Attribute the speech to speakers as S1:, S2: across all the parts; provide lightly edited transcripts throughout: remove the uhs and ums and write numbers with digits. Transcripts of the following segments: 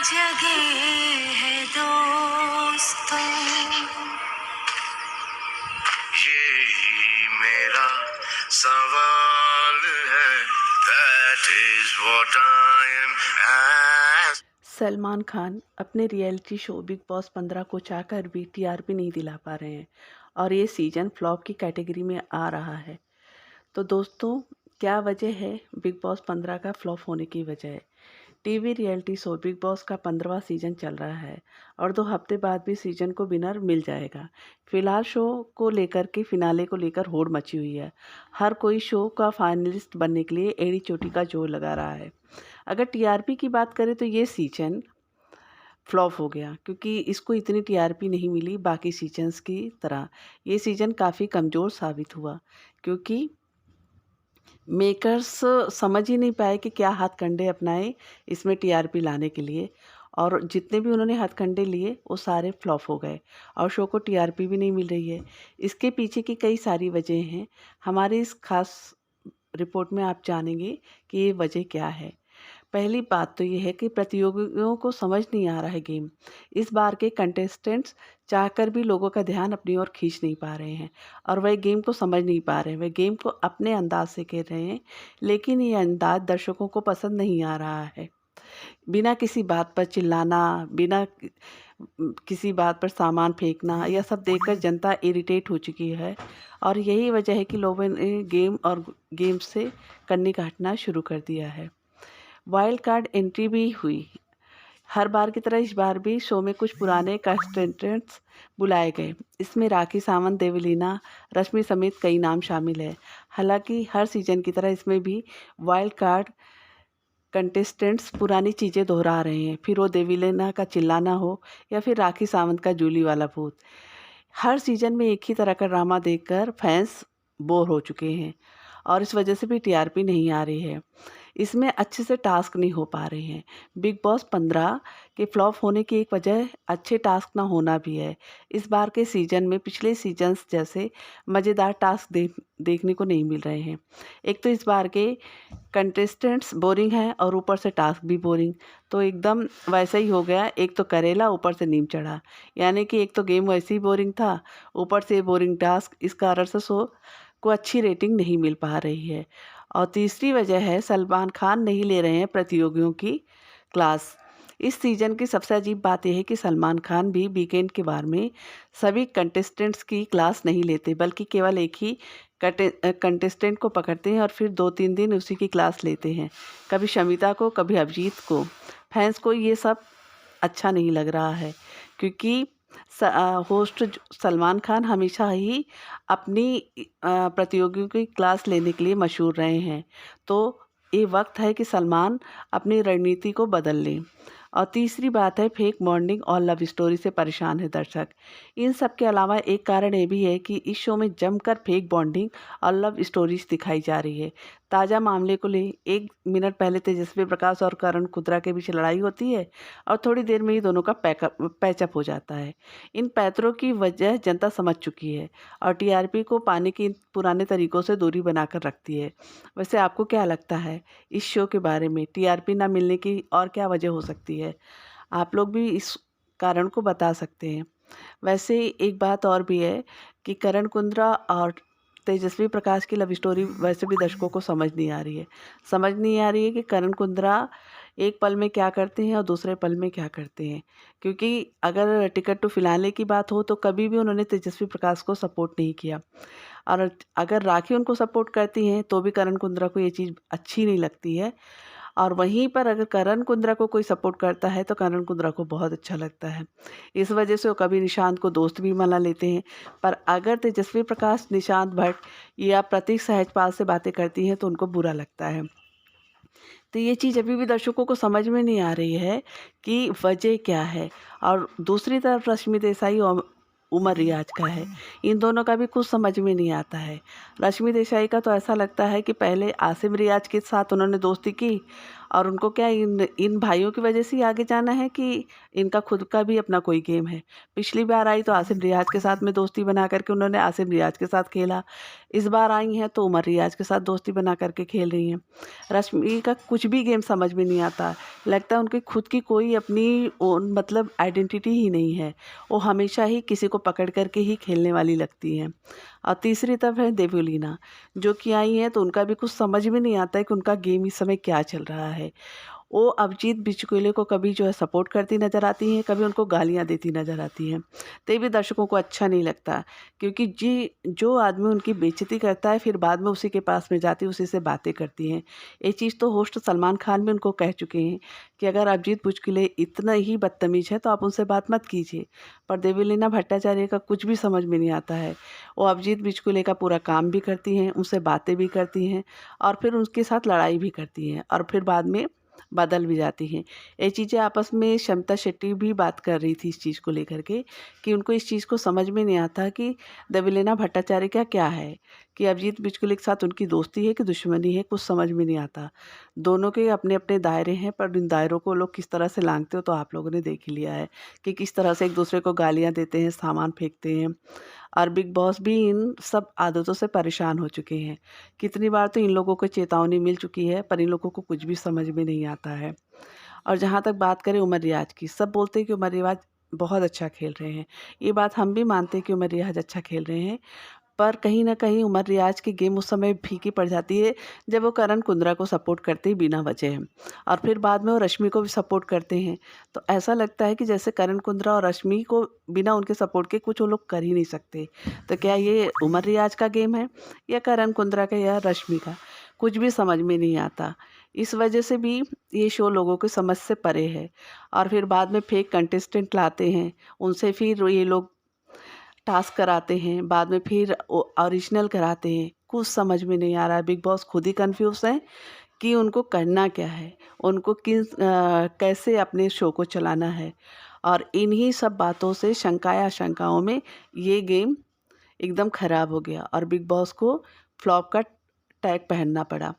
S1: जगे है दोस्तों, यही मेरा सवाल है, that is what I am asking.
S2: Salman Khan अपने रियलिटी शो बिग बॉस 15 को चाहकर भी टीआरपी नहीं दिला पा रहे हैं और ये सीजन फ्लॉप की कैटेगरी में आ रहा है। तो दोस्तों, क्या वजह है बिग बॉस 15 का फ्लॉप होने की वजह? TV reality show big boss का 15वां सीजन चल रहा है और 2 हफ्ते बाद भी सीजन को विनर मिल जाएगा। फिलहाल शो को लेकर के फिनाले को लेकर होड़ मची हुई है। हर कोई शो का फाइनलिस्ट बनने के लिए एड़ी चोटी का जोर लगा रहा है। अगर टीआरपी की बात करें तो ये सीजन फ्लॉप हो गया क्योंकि इसको इतनी टीआरपी नहीं मिली बाकी सीजन्स की तरह। ये सीजन काफ़ी कमज़ोर साबित हुआ क्योंकि मेकर्स समझ ही नहीं पाए कि क्या हथकंडे अपनाएं इसमें टीआरपी लाने के लिए, और जितने भी उन्होंने हथकंडे लिए वो सारे फ्लॉप हो गए और शो को टीआरपी भी नहीं मिल रही है। इसके पीछे की कई सारी वजह हैं। हमारी इस खास रिपोर्ट में आप जानेंगे कि ये वजह क्या है। पहली बात तो ये है कि प्रतियोगियों को समझ नहीं आ रहा है गेम। इस बार के कंटेस्टेंट्स चाहकर भी लोगों का ध्यान अपनी ओर खींच नहीं पा रहे हैं और वह गेम को समझ नहीं पा रहे हैं। वह गेम को अपने अंदाज से खेल रहे हैं, लेकिन ये अंदाज दर्शकों को पसंद नहीं आ रहा है। बिना किसी बात पर चिल्लाना, बिना किसी बात पर सामान फेंकना, यह सब देखकर जनता इरिटेट हो चुकी है और यही वजह है कि लोगों ने गेम से कन्नी काटना शुरू कर दिया है। वाइल्ड कार्ड एंट्री भी हुई। हर बार की तरह इस बार भी शो में कुछ पुराने कंटेस्टेंट्स बुलाए गए। इसमें राखी सावंत, देवलीना, रश्मि समेत कई नाम शामिल है। हालांकि हर सीजन की तरह इसमें भी वाइल्ड कार्ड कंटेस्टेंट्स पुरानी चीज़ें दोहरा रहे हैं, फिर वो देवलीना का चिल्लाना हो या फिर राखी सावंत का जूली वाला भूत। हर सीजन में एक ही तरह का ड्रामा देखकर फैंस बोर हो चुके हैं और इस वजह से भी टीआरपी नहीं आ रही है। इसमें अच्छे से टास्क नहीं हो पा रहे हैं। बिग बॉस 15 के फ्लॉप होने की एक वजह अच्छे टास्क ना होना भी है। इस बार के सीजन में पिछले सीजन्स जैसे मज़ेदार टास्क देखने को नहीं मिल रहे हैं। एक तो इस बार के कंटेस्टेंट्स बोरिंग हैं और ऊपर से टास्क भी बोरिंग, तो एकदम वैसा ही हो गया। एक तो करेला ऊपर से नीम चढ़ा, यानी कि एक तो गेम वैसे ही बोरिंग था, ऊपर से बोरिंग टास्क। इस कारण से शो को अच्छी रेटिंग नहीं मिल पा रही है। और तीसरी वजह है सलमान खान नहीं ले रहे हैं प्रतियोगियों की क्लास। इस सीज़न की सबसे अजीब बात यह है कि सलमान खान भी वीकेंड के बार में सभी कंटेस्टेंट्स की क्लास नहीं लेते, बल्कि केवल एक ही कंटेस्टेंट को पकड़ते हैं और फिर 2-3 दिन उसी की क्लास लेते हैं, कभी शमिता को, कभी अभिजीत को। फैंस को ये सब अच्छा नहीं लग रहा है क्योंकि होस्ट सलमान खान हमेशा ही अपनी प्रतियोगियों की क्लास लेने के लिए मशहूर रहे हैं। तो ये वक्त है कि सलमान अपनी रणनीति को बदल लें। और तीसरी बात है फेक बॉन्डिंग और लव स्टोरी से परेशान है दर्शक। इन सब के अलावा एक कारण ये भी है कि इस शो में जमकर फेक बॉन्डिंग और लव स्टोरीज दिखाई जा रही है। ताज़ा मामले को ले 1 मिनट पहले तेजस्वी प्रकाश और करण कुंद्रा के बीच लड़ाई होती है और थोड़ी देर में ही दोनों का पैचअप हो जाता है। इन पैतरों की वजह जनता समझ चुकी है और टीआरपी को पाने की इन पुराने तरीकों से दूरी बनाकर रखती है। वैसे आपको क्या लगता है इस शो के बारे में? टीआरपी ना मिलने की और क्या वजह हो सकती है? आप लोग भी इस कारण को बता सकते हैं। वैसे एक बात और भी है कि करण कुंद्रा और तेजस्वी प्रकाश की लव स्टोरी वैसे भी दर्शकों को समझ नहीं आ रही है। समझ नहीं आ रही है कि करण कुंद्रा एक पल में क्या करते हैं और दूसरे पल में क्या करते हैं। क्योंकि अगर टिकट टू फिनाले की बात हो तो कभी भी उन्होंने तेजस्वी प्रकाश को सपोर्ट नहीं किया, और अगर राखी उनको सपोर्ट करती हैं तो भी करण कुंद्रा को ये चीज़ अच्छी नहीं लगती है। और वहीं पर अगर करण कुंद्रा को कोई सपोर्ट करता है तो करण कुंद्रा को बहुत अच्छा लगता है। इस वजह से वो कभी निशांत को दोस्त भी बना लेते हैं। पर अगर तेजस्वी प्रकाश, निशांत भट्ट या प्रतीक सहजपाल से बातें करती हैं तो उनको बुरा लगता है। तो ये चीज़ अभी भी दर्शकों को समझ में नहीं आ रही है कि वजह क्या है। और दूसरी तरफ रश्मि देसाई और उमर रियाज का है, इन दोनों का भी कुछ समझ में नहीं आता है। रश्मि देसाई का तो ऐसा लगता है कि पहले आसिम रियाज के साथ उन्होंने दोस्ती की और उनको क्या इन इन भाइयों की वजह से ही आगे जाना है कि इनका खुद का भी अपना कोई गेम है। पिछली बार आई तो आसिम रियाज के साथ में दोस्ती बना करके उन्होंने आसिम रियाज के साथ खेला। इस बार आई हैं तो उमर रियाज के साथ दोस्ती बना करके खेल रही हैं। रश्मि का कुछ भी गेम समझ में नहीं आता। लगता है उनकी खुद की कोई अपनी ओन मतलब आइडेंटिटी ही नहीं है। वो हमेशा ही किसी को पकड़ करके ही खेलने वाली लगती हैं। और तीसरी तरफ है देवुलीना, जो कि आई हैं तो उनका भी कुछ समझ में नहीं आता है कि उनका गेम इस समय क्या चल रहा है। वो अभिजीत बिचकुले को कभी जो है सपोर्ट करती नज़र आती हैं, कभी उनको गालियाँ देती नज़र आती हैं। तो ये भी दर्शकों को अच्छा नहीं लगता, क्योंकि जो आदमी उनकी बेइज्जती करता है फिर बाद में उसी के पास में जाती उसी से बातें करती हैं। ये चीज़ तो होस्ट सलमान खान भी उनको कह चुके हैं कि अगर अभिजीत बिचकुले इतना ही बदतमीज है तो आप उनसे बात मत कीजिए। पर देवलीना भट्टाचार्य का कुछ भी समझ में नहीं आता है। वो अभिजीत बिचकुले का पूरा काम भी करती हैं, उनसे बातें भी करती हैं और फिर उनके साथ लड़ाई भी करती हैं और फिर बाद में बदल भी जाती हैं। ये चीज़ें आपस में शमिता शेट्टी भी बात कर रही थी इस चीज़ को लेकर के कि उनको इस चीज़ को समझ में नहीं आता कि देवलीना भट्टाचार्य का क्या है, कि अभिजीत बिचकुले के साथ उनकी दोस्ती है कि दुश्मनी है, कुछ समझ में नहीं आता। दोनों के अपने अपने दायरे हैं, पर इन दायरों को लोग किस तरह से लांघते हो तो आप लोगों ने देख ही लिया है कि किस तरह से एक दूसरे को गालियाँ देते हैं, सामान फेंकते हैं। और बिग बॉस भी इन सब आदतों से परेशान हो चुके हैं। कितनी बार तो इन लोगों को चेतावनी मिल चुकी है, पर इन लोगों को कुछ भी समझ में नहीं आता है। और जहाँ तक बात करें उमर रियाज की, सब बोलते हैं कि उमर रियाज बहुत अच्छा खेल रहे हैं। ये बात हम भी मानते हैं कि उमर रियाज अच्छा खेल रहे हैं, पर कहीं न कहीं उमर रियाज की गेम उस समय फीकी पड़ जाती है जब वो करण कुंद्रा को सपोर्ट करते हैं बिना वजह, और फिर बाद में वो रश्मि को भी सपोर्ट करते हैं। तो ऐसा लगता है कि जैसे करण कुंद्रा और रश्मि को बिना उनके सपोर्ट के कुछ वो लोग कर ही नहीं सकते। तो क्या ये उमर रियाज का गेम है या करण कुंद्रा का या रश्मि का? कुछ भी समझ में नहीं आता। इस वजह से भी ये शो लोगों की समझ से परे है। और फिर बाद में फेक कंटेस्टेंट लाते हैं, उनसे फिर ये लोग टास्क कराते हैं, बाद में फिर ओरिजिनल कराते हैं। कुछ समझ में नहीं आ रहा है। बिग बॉस खुद ही कन्फ्यूज़ हैं कि उनको करना क्या है, उनको कैसे अपने शो को चलाना है। और इन्हीं सब बातों से शंकाओं में ये गेम एकदम ख़राब हो गया और बिग बॉस को फ्लॉप का टैग पहनना पड़ा।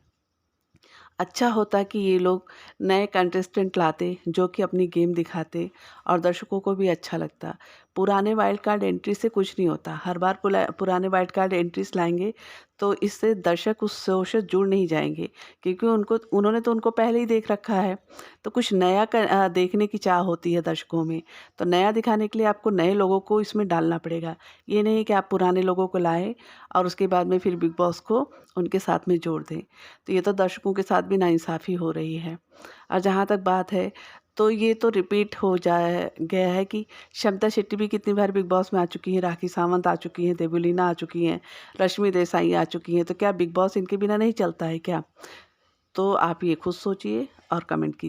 S2: अच्छा होता कि ये लोग नए कंटेस्टेंट लाते जो कि अपनी गेम दिखाते और दर्शकों को भी अच्छा लगता। पुराने वाइल्ड कार्ड एंट्री से कुछ नहीं होता। हर बार पुराने वाइल्ड कार्ड एंट्रीज लाएंगे तो इससे दर्शक उस शो से जुड़ नहीं जाएंगे, क्योंकि उन्होंने तो उनको पहले ही देख रखा है। तो कुछ नया देखने की चाह होती है दर्शकों में। तो नया दिखाने के लिए आपको नए लोगों को इसमें डालना पड़ेगा। ये नहीं कि आप पुराने लोगों को लाएं और उसके बाद में फिर बिग बॉस को उनके साथ में जोड़ दें। तो ये तो दर्शकों के साथ भी नाइंसाफ़ी हो रही है। और जहाँ तक बात है तो ये तो रिपीट हो जाए गया है कि शमिता शेट्टी भी कितनी बार बिग बॉस में आ चुकी हैं, राखी सावंत आ चुकी हैं, देवलीना आ चुकी हैं, रश्मि देसाई आ चुकी हैं। तो क्या बिग बॉस इनके बिना नहीं चलता है क्या? तो आप ये खुद सोचिए और कमेंट कीजिए।